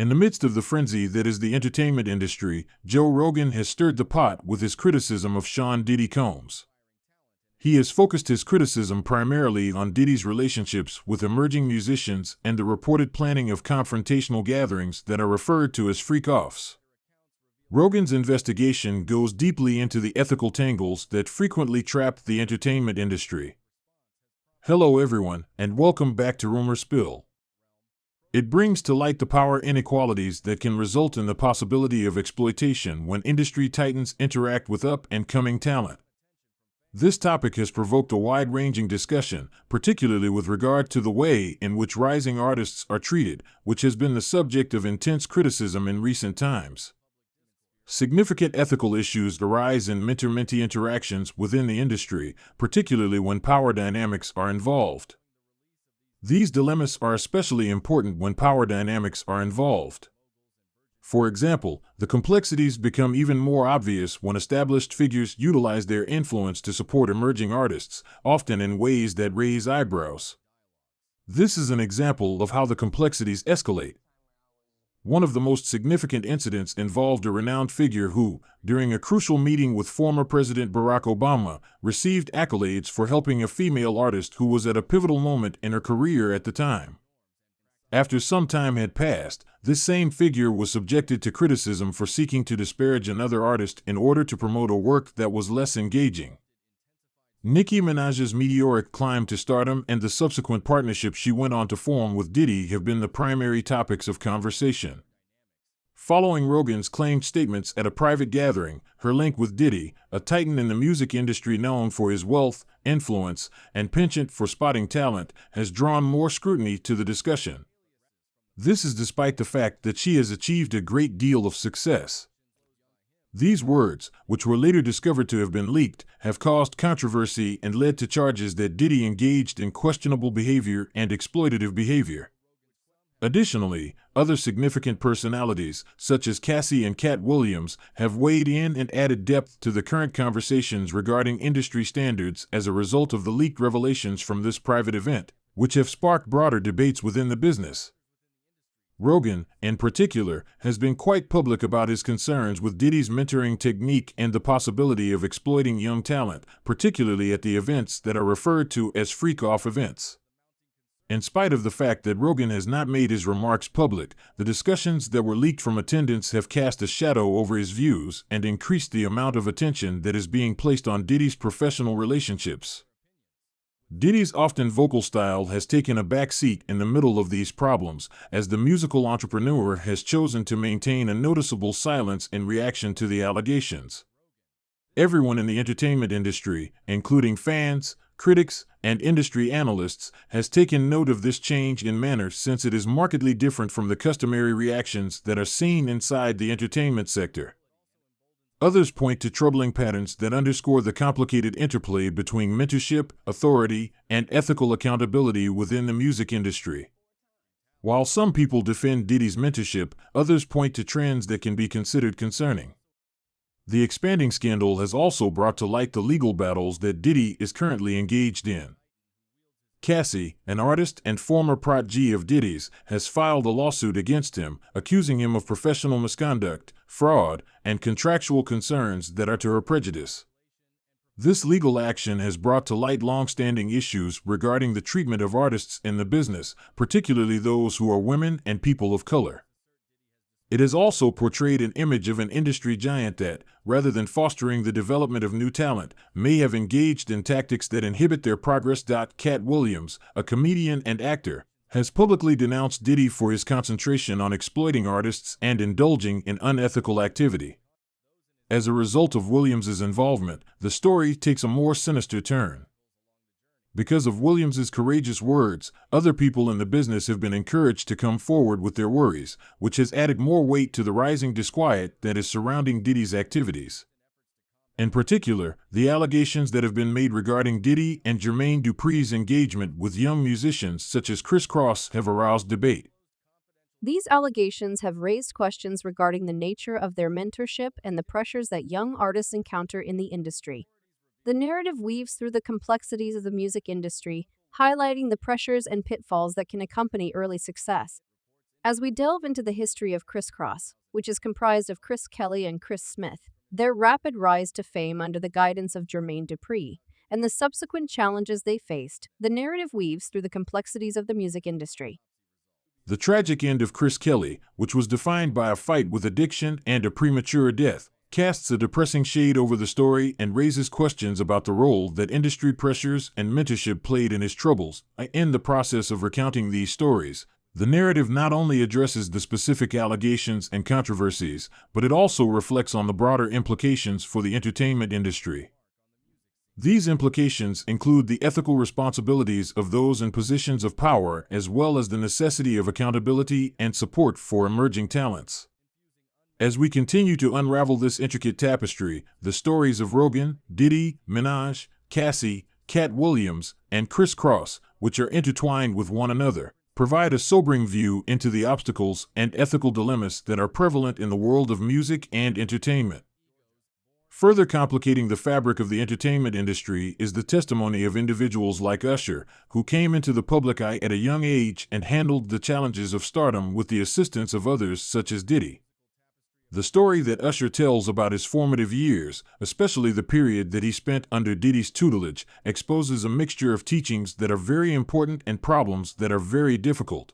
In the midst of the frenzy that is the entertainment industry, Joe Rogan has stirred the pot with his criticism of Shawn Diddy Combs. He has focused his criticism primarily on Diddy's relationships with emerging musicians and the reported planning of confrontational gatherings that are referred to as freak-offs. Rogan's investigation goes deeply into the ethical tangles that frequently trap the entertainment industry. Hello everyone, and welcome back to Rumor Spill. It brings to light the power inequalities that can result in the possibility of exploitation when industry titans interact with up-and-coming talent. This topic has provoked a wide-ranging discussion, particularly with regard to the way in which rising artists are treated, which has been the subject of intense criticism in recent times. Significant ethical issues arise in mentor-mentee interactions within the industry, particularly when power dynamics are involved. These dilemmas are especially important when power dynamics are involved. For example, the complexities become even more obvious when established figures utilize their influence to support emerging artists, often in ways that raise eyebrows. This is an example of how the complexities escalate. One of the most significant incidents involved a renowned figure who, during a crucial meeting with former President Barack Obama, received accolades for helping a female artist who was at a pivotal moment in her career at the time. After some time had passed, this same figure was subjected to criticism for seeking to disparage another artist in order to promote a work that was less engaging. Nicki Minaj's meteoric climb to stardom and the subsequent partnership she went on to form with Diddy have been the primary topics of conversation. Following Rogan's claimed statements at a private gathering, her link with Diddy, a titan in the music industry known for his wealth, influence, and penchant for spotting talent, has drawn more scrutiny to the discussion. This is despite the fact that she has achieved a great deal of success. These words, which were later discovered to have been leaked, have caused controversy and led to charges that Diddy engaged in questionable behavior and exploitative behavior. Additionally, other significant personalities, such as Cassie and Cat Williams, have weighed in and added depth to the current conversations regarding industry standards as a result of the leaked revelations from this private event, which have sparked broader debates within the business. Rogan, in particular, has been quite public about his concerns with Diddy's mentoring technique and the possibility of exploiting young talent, particularly at the events that are referred to as freak-off events. In spite of the fact that Rogan has not made his remarks public, the discussions that were leaked from attendance have cast a shadow over his views and increased the amount of attention that is being placed on Diddy's professional relationships. Diddy's often vocal style has taken a back seat in the middle of these problems, as the musical entrepreneur has chosen to maintain a noticeable silence in reaction to the allegations. Everyone in the entertainment industry, including fans, critics, and industry analysts, has taken note of this change in manner since it is markedly different from the customary reactions that are seen inside the entertainment sector. Others point to troubling patterns that underscore the complicated interplay between mentorship, authority, and ethical accountability within the music industry. While some people defend Diddy's mentorship, others point to trends that can be considered concerning. The expanding scandal has also brought to light the legal battles that Diddy is currently engaged in. Cassie, an artist and former protege of Diddy's, has filed a lawsuit against him, accusing him of professional misconduct, fraud, and contractual concerns that are to her prejudice. This legal action has brought to light long-standing issues regarding the treatment of artists in the business, particularly those who are women and people of color. It has also portrayed an image of an industry giant that, rather than fostering the development of new talent, may have engaged in tactics that inhibit their progress. Cat Williams, a comedian and actor, has publicly denounced Diddy for his concentration on exploiting artists and indulging in unethical activity. As a result of Williams's involvement, the story takes a more sinister turn. Because of Williams's courageous words, other people in the business have been encouraged to come forward with their worries, which has added more weight to the rising disquiet that is surrounding Diddy's activities. In particular, the allegations that have been made regarding Diddy and Jermaine Dupri's engagement with young musicians such as Chris Cross have aroused debate. These allegations have raised questions regarding the nature of their mentorship and the pressures that young artists encounter in the industry. The narrative weaves through the complexities of the music industry, highlighting the pressures and pitfalls that can accompany early success. As we delve into the history of Crisscross, which is comprised of Chris Kelly and Chris Smith, their rapid rise to fame under the guidance of Jermaine Dupri, and the subsequent challenges they faced, the narrative weaves through the complexities of the music industry. The tragic end of Chris Kelly, which was defined by a fight with addiction and a premature death, casts a depressing shade over the story and raises questions about the role that industry pressures and mentorship played in his troubles. In the process of recounting these stories, the narrative not only addresses the specific allegations and controversies, but it also reflects on the broader implications for the entertainment industry. These implications include the ethical responsibilities of those in positions of power, as well as the necessity of accountability and support for emerging talents. As we continue to unravel this intricate tapestry, the stories of Rogan, Diddy, Minaj, Cassie, Cat Williams, and Chris Cross, which are intertwined with one another, provide a sobering view into the obstacles and ethical dilemmas that are prevalent in the world of music and entertainment. Further complicating the fabric of the entertainment industry is the testimony of individuals like Usher, who came into the public eye at a young age and handled the challenges of stardom with the assistance of others such as Diddy. The story that Usher tells about his formative years, especially the period that he spent under Diddy's tutelage, exposes a mixture of teachings that are very important and problems that are very difficult.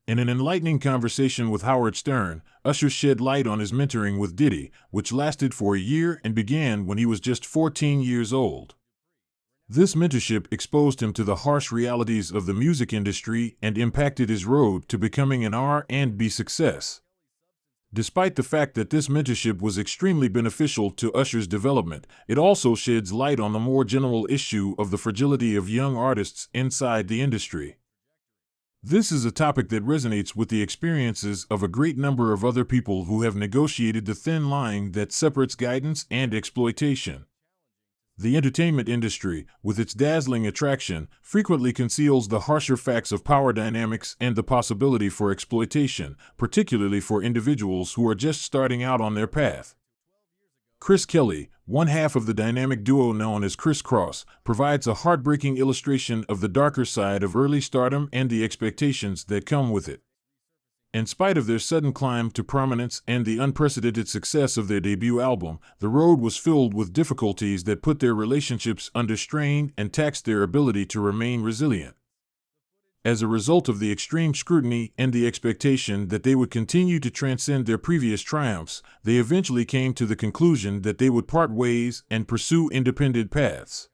In an enlightening conversation with Howard Stern, Usher shed light on his mentoring with Diddy, which lasted for a year and began when he was just 14 years old. This mentorship exposed him to the harsh realities of the music industry and impacted his road to becoming an R&B success. Despite the fact that this mentorship was extremely beneficial to Usher's development, it also sheds light on the more general issue of the fragility of young artists inside the industry. This is a topic that resonates with the experiences of a great number of other people who have negotiated the thin line that separates guidance and exploitation. The entertainment industry, with its dazzling attraction, frequently conceals the harsher facts of power dynamics and the possibility for exploitation, particularly for individuals who are just starting out on their path. Chris Kelly, one half of the dynamic duo known as Chris Cross, provides a heartbreaking illustration of the darker side of early stardom and the expectations that come with it. In spite of their sudden climb to prominence and the unprecedented success of their debut album, the road was filled with difficulties that put their relationships under strain and taxed their ability to remain resilient. As a result of the extreme scrutiny and the expectation that they would continue to transcend their previous triumphs, they eventually came to the conclusion that they would part ways and pursue independent paths.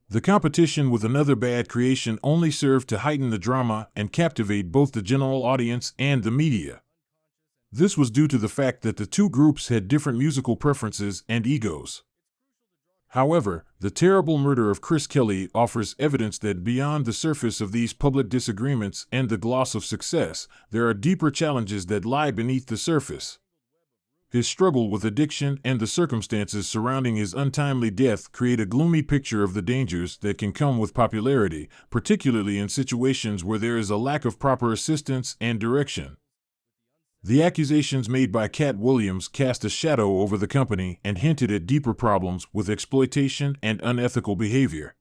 The competition with another bad creation only served to heighten the drama and captivate both the general audience and the media. This was due to the fact that the two groups had different musical preferences and egos. However, the terrible murder of Chris Kelly offers evidence that beyond the surface of these public disagreements and the gloss of success, there are deeper challenges that lie beneath the surface. His struggle with addiction and the circumstances surrounding his untimely death create a gloomy picture of the dangers that can come with popularity, particularly in situations where there is a lack of proper assistance and direction. The accusations made by Cat Williams cast a shadow over the company and hinted at deeper problems with exploitation and unethical behavior.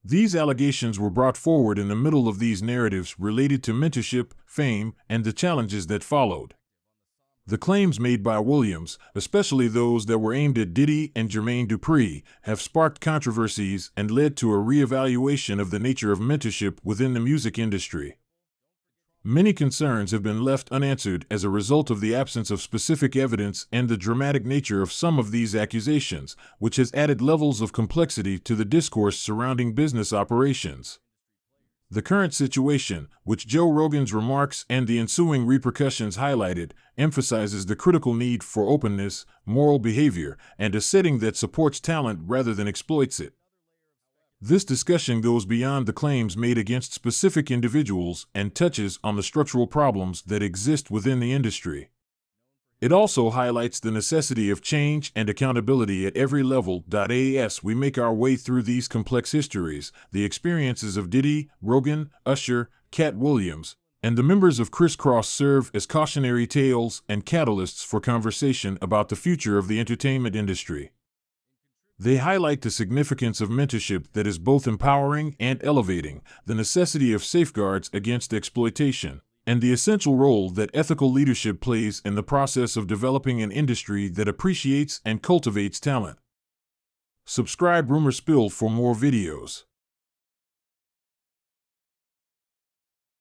These allegations were brought forward in the middle of these narratives related to mentorship, fame, and the challenges that followed. The claims made by Williams, especially those that were aimed at Diddy and Jermaine Dupri, have sparked controversies and led to a reevaluation of the nature of mentorship within the music industry. Many concerns have been left unanswered as a result of the absence of specific evidence and the dramatic nature of some of these accusations, which has added levels of complexity to the discourse surrounding business operations. The current situation, which Joe Rogan's remarks and the ensuing repercussions highlighted, emphasizes the critical need for openness, moral behavior, and a setting that supports talent rather than exploits it. This discussion goes beyond the claims made against specific individuals and touches on the structural problems that exist within the industry. It also highlights the necessity of change and accountability at every level. As we make our way through these complex histories, the experiences of Diddy, Rogan, Usher, Cat Williams, and the members of Chris Cross serve as cautionary tales and catalysts for conversation about the future of the entertainment industry. They highlight the significance of mentorship that is both empowering and elevating, the necessity of safeguards against exploitation, and the essential role that ethical leadership plays in the process of developing an industry that appreciates and cultivates talent. Subscribe Rumor Spill for more videos.